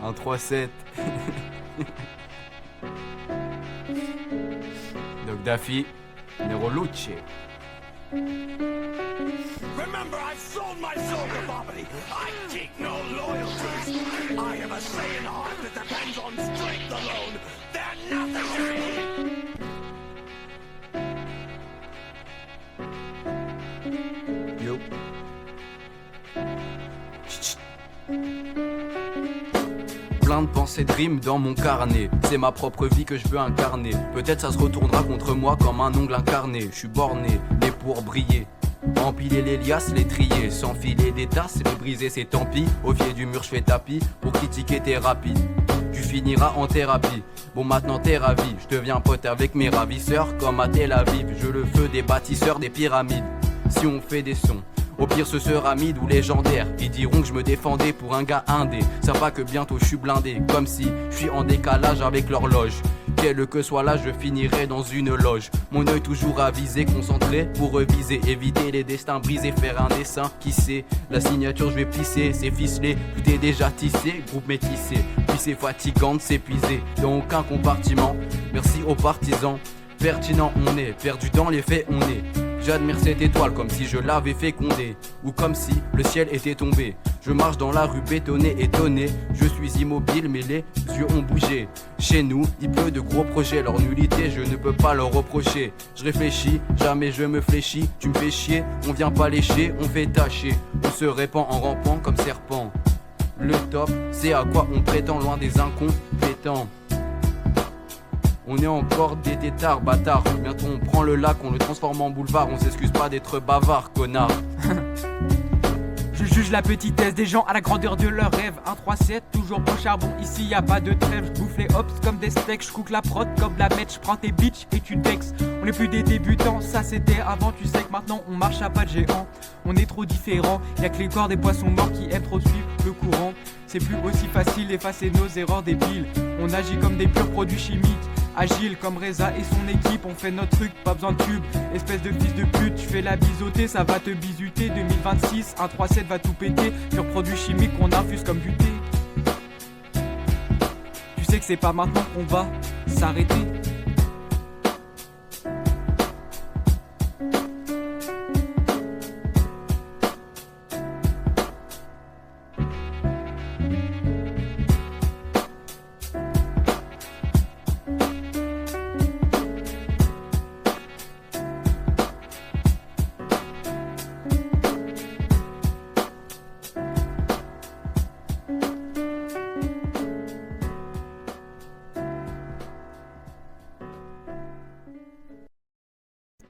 Un 3-7. Doc Daffy, Nero Lucci. Remember, I sold my soul to poverty. I take no loyalties. I have a saying heart that depends on strength alone. They're nothing to me. Yo. Plein de pensées de rimes dans mon carnet. C'est ma propre vie que je veux incarner. Peut-être ça se retournera contre moi comme un ongle incarné. Je suis borné, né pour briller. Empiler les liasses, les trier, s'enfiler des tasses, les briser c'est tant pis. Au pied du mur je fais tapis, pour critiquer t'es rapide. Tu finiras en thérapie, bon maintenant t'es ravi. Je deviens pote avec mes ravisseurs comme à Tel Aviv. Je le feu des bâtisseurs des pyramides. Si on fait des sons, au pire ce sera mid ou légendaire. Ils diront que je me défendais pour un gars indé. Savent pas que bientôt je suis blindé, comme si je suis en décalage avec l'horloge. Quel que soit là, je finirai dans une loge. Mon œil toujours avisé, concentré pour reviser. Éviter les destins brisés, faire un dessin. Qui sait, la signature je vais plisser. C'est ficelé, tout est déjà tissé. Groupe métissé, puis c'est fatigant de s'épuiser dans aucun compartiment. Merci aux partisans, pertinent on est. Perdu dans les faits on est. J'admire cette étoile comme si je l'avais fécondée. Ou comme si le ciel était tombé. Je marche dans la rue bétonnée, étonné. Je suis immobile mais les yeux ont bougé. Chez nous, il pleut de gros projets. Leur nullité, je ne peux pas leur reprocher. Je réfléchis, jamais je me fléchis. Tu me fais chier, on vient pas lécher, on fait tâcher. On se répand en rampant comme serpent. Le top, c'est à quoi on prétend, loin des incompétents. On est encore des têtards, bâtards. Bientôt on prend le lac, on le transforme en boulevard. On s'excuse pas d'être bavard, connard. Je juge la petitesse des gens à la grandeur de leurs rêves. 1-3-7, toujours au charbon, ici y a pas de trêve. Je bouffe les hops comme des steaks, je cook la prod comme la mèche. Je prends tes bitches et tu textes. On est plus des débutants, ça c'était avant. Tu sais que maintenant on marche à pas de géant. On est trop différents, y'a que les corps des poissons morts qui aiment trop suivre le courant. C'est plus aussi facile d'effacer nos erreurs débiles. On agit comme des purs produits chimiques. Agile comme Reza et son équipe, on fait notre truc, pas besoin de tube. Espèce de fils de pute, tu fais la biseauté, ça va te bisuter. 2026, 1-3-7 va tout péter. Pur produit chimique qu'on infuse comme du thé. Tu sais que c'est pas maintenant qu'on va s'arrêter.